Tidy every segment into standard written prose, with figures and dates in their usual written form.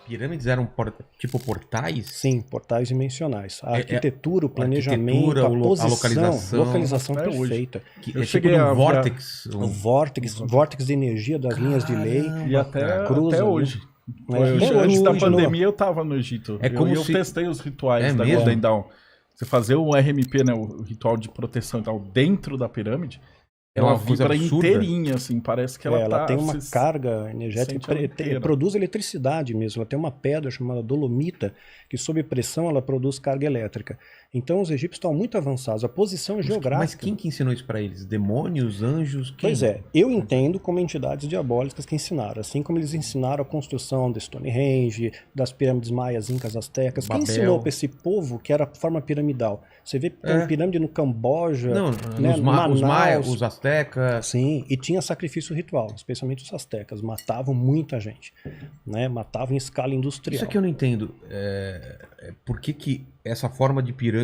pirâmides eram tipo portais? Sim, portais dimensionais. A arquitetura, o planejamento, arquitetura, a posição, localização. localização Até perfeita. Eu É cheguei tipo a um vórtex. O vórtex de energia das linhas de lei. E até Cruza, hoje. Até Antes hoje, da no- pandemia eu tava no Egito. É como eu se- testei os rituais da mesmo? Golden Dawn. Você fazer o RMP, né, o ritual de proteção e tal, dentro da pirâmide, É ela uma coisa vibra absurda. inteirinha, assim, parece que ela Ela tá... tem uma você carga energética, sente ela inteira. produz eletricidade mesmo. Ela tem uma pedra chamada dolomita, que sob pressão ela produz carga elétrica. Então os egípcios estão muito avançados. A posição Mas geográfica. quem que ensinou isso pra eles? Demônios, anjos? Quem? Pois é, eu entendo como entidades diabólicas que ensinaram, assim como eles ensinaram a construção de Stonehenge, das pirâmides maias, incas, astecas. Quem Babel. ensinou para esse povo que era a forma piramidal? Você vê tem pirâmide no Camboja, Não, né, os Manaus. maias, os astecas. Sim, e tinha sacrifício ritual, especialmente os astecas. Matavam muita gente, né? Matavam em escala industrial. Isso aqui eu não entendo. Por que essa forma de pirâmide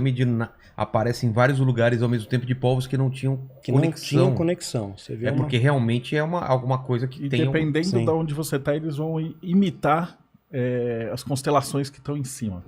aparece em vários lugares ao mesmo tempo de povos que não tinham que conexão? não tinham conexão. Você vê Porque realmente é alguma coisa que E tem... dependendo Sim. de onde você tá, eles vão imitar as constelações que estão em cima.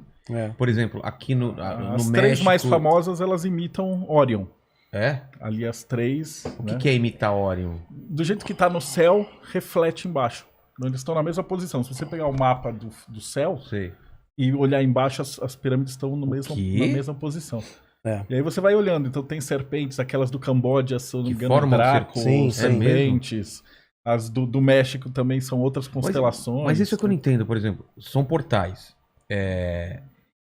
Por exemplo, aqui no As México... três mais famosas, elas imitam Orion. É? Ali as três, O né? que é imitar Orion? Do jeito que tá no céu, reflete embaixo. Eles estão na mesma posição. Se você pegar o mapa do céu Sei. e olhar embaixo, as pirâmides estão na quê? mesma posição. É. E aí você vai olhando. Então tem serpentes, aquelas do Camboja, se eu não me Que engano, formam sim, Draco, sim. serpentes. As do México também são outras constelações. Mas isso é que eu não entendo, por exemplo. São portais.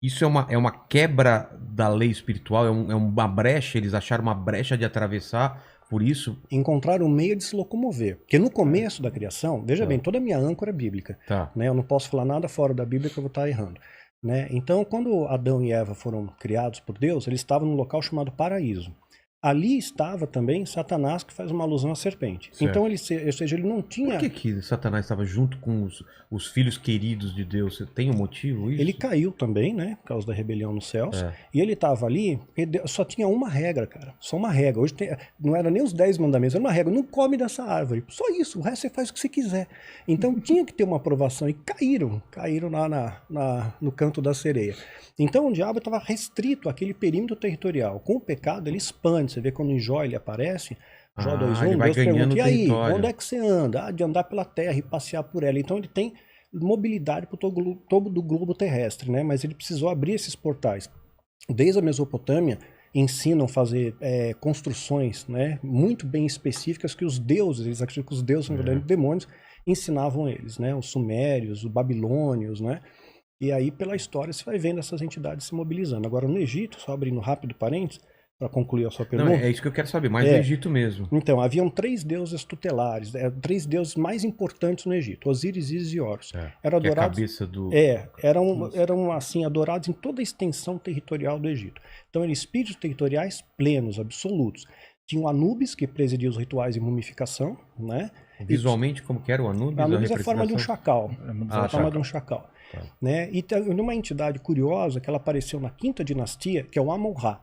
Isso é uma quebra da lei espiritual? É uma brecha? Eles acharam uma brecha de atravessar? Por isso... Encontrar um meio de se locomover. Porque no começo da criação, veja bem, toda a minha âncora é bíblica. Tá. Né? Eu não posso falar nada fora da Bíblia que eu vou estar errando. Né? Então, quando Adão e Eva foram criados por Deus, eles estavam num local chamado paraíso. Ali estava também Satanás, que faz uma alusão à serpente. Certo. Então, ou seja, ele não tinha... Por que Satanás estava junto com os filhos queridos de Deus? Você tem um motivo isso? Ele caiu também, né? Por causa da rebelião nos céus. É. E ele estava ali, só tinha uma regra, cara. Só uma regra. Hoje não era nem os 10 mandamentos, era uma regra. Não come dessa árvore. Só isso. O resto você faz o que você quiser. Então tinha que ter uma aprovação. E caíram lá no canto da sereia. Então o diabo estava restrito àquele perímetro territorial. Com o pecado, ele expande. Você vê quando em Jó ele aparece. Jó 2:1, ele vai Deus ganhando pergunta, e aí, território. onde é que você anda? De andar pela terra e passear por ela. Então ele tem mobilidade para todo do globo terrestre, né? Mas ele precisou abrir esses portais. Desde a Mesopotâmia, ensinam a fazer construções, né, muito bem específicas que os deuses, eles acreditam que os deuses, na verdade, demônios, ensinavam eles, né? Os sumérios, os babilônios, né? E aí, pela história, você vai vendo essas entidades se mobilizando. Agora, no Egito, só abrindo rápido parênteses, para concluir a sua Não, pergunta. é isso que eu quero saber, mais no Egito mesmo. Então, haviam 3 deuses tutelares, 3 deuses mais importantes no Egito, Osíris, Ísis e Horus. Eram Que é a adorados, cabeça do... eram assim, adorados em toda a extensão territorial do Egito. Então, eram espíritos territoriais plenos, absolutos. Tinha o Anubis, que presidia os rituais de mumificação, né? Visualmente, como que era o Anubis? Anubis é a forma de um chacal. A forma de um chacal. Tá. Né? E tem uma entidade curiosa que ela apareceu na 5ª dinastia, que é o Amon-Ra.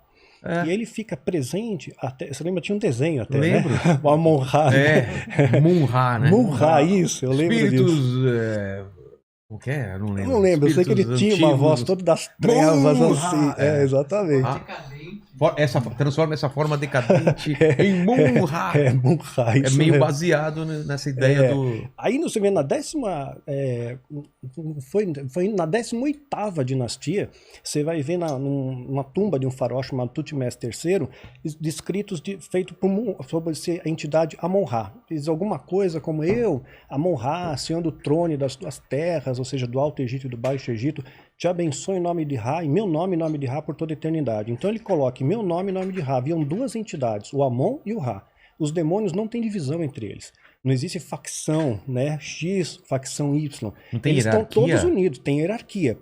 E ele fica presente até. Você lembra? Tinha um desenho até. Lembro. Né? O Amon-Ra. Mun-Ra, né? Mun-Ra, isso, eu lembro Espíritos... disso. O que é? Eu não lembro. Eu não lembro, eu sei que ele tinha uma voz toda das trevas, assim. Exatamente. Transforma essa forma decadente em Mun-Ra. Mun-Ra, É isso meio mesmo. baseado nessa ideia do... Aí você vê na foi na 18ª dinastia, você vai ver numa tumba de um faraó chamado Tutmés III, descritos feito sobre a entidade Amon-Ra. Diz alguma coisa como eu, Amon-Ra, senhor do trono das tuas terras, ou seja, do Alto Egito e do Baixo Egito, te abençoe em nome de Ra, em meu nome, em nome de Ra, por toda a eternidade. Então ele coloca em meu nome, em nome de Ra. Haviam 2 entidades, o Amon e o Ra. Os demônios não têm divisão entre eles. Não existe facção, né? X, facção Y. Não tem eles estão hierarquia? todos unidos, tem hierarquia.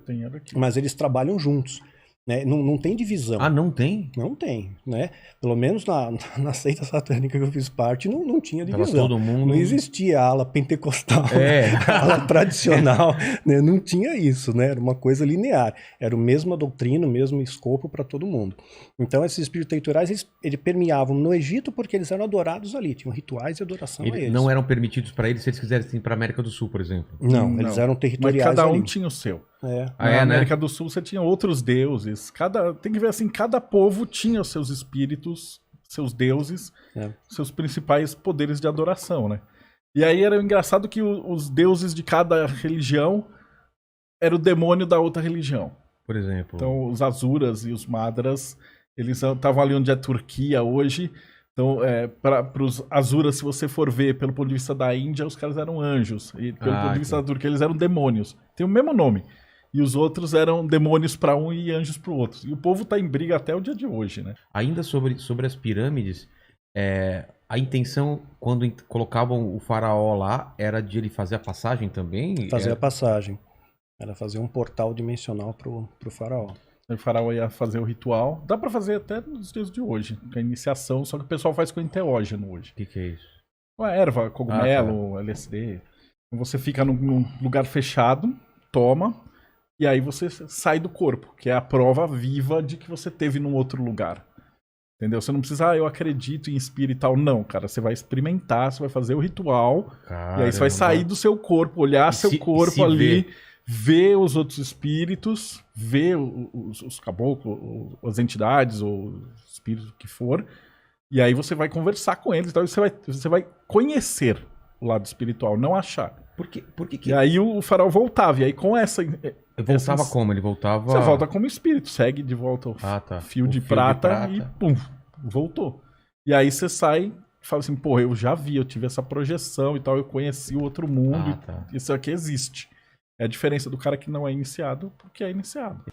Mas eles trabalham juntos. né? Não tem divisão. Ah, não tem? Não tem, né? Pelo menos na seita satânica que eu fiz parte, não tinha Tava divisão. todo mundo... Não existia a ala pentecostal, É. a ala tradicional, né? Não tinha isso, né? Era uma coisa linear. Era a mesma doutrina, o mesmo escopo para todo mundo. Então, esses espíritos territoriais, eles permeavam no Egito porque eles eram adorados ali, tinham rituais de adoração a eles. Não eram permitidos para eles se eles quisessem ir para América do Sul, por exemplo. Não, eles eram territoriais. Mas cada um ali. tinha o seu. Na América do Sul você tinha outros deuses. Tem que ver assim, cada povo tinha os seus espíritos, seus deuses, seus principais poderes de adoração, né? E aí era engraçado que os deuses de cada religião era o demônio da outra religião. Por exemplo. Então os Asuras e os Madras, eles estavam ali onde é a Turquia hoje. Então, para os Asuras, se você for ver pelo ponto de vista da Índia, os caras eram anjos. E pelo ponto de vista da Turquia, eles eram demônios. Tem o mesmo nome. E os outros eram demônios para um e anjos para o outro. E o povo tá em briga até o dia de hoje, né? Ainda sobre as pirâmides, a intenção, quando colocavam o faraó lá, era de ele fazer a passagem também? Fazer a passagem. Era fazer um portal dimensional pro faraó. O faraó ia fazer o ritual. Dá para fazer até nos dias de hoje, com a iniciação, só que o pessoal faz com enteógeno hoje. O que é isso? Uma erva, cogumelo, LSD. Você fica num lugar fechado, toma... E aí você sai do corpo, que é a prova viva de que você teve num outro lugar. Entendeu? Você não precisa, eu acredito em espírito e tal. Não, cara, você vai experimentar, você vai fazer o ritual. Caramba. E aí você vai sair do seu corpo, olhar seu corpo ali, ver os outros espíritos, ver os caboclos, as entidades, ou os espíritos que for. E aí você vai conversar com eles. Então você vai conhecer o lado espiritual, não achar. Por que... E aí o faraó voltava. E aí com essa... Voltava como? Ele voltava... Você volta como espírito, segue de volta o fio de prata e pum, voltou. E aí você sai e fala assim, pô, eu já vi, eu tive essa projeção e tal, eu conheci o outro mundo, isso aqui existe. É a diferença do cara que não é iniciado porque é iniciado.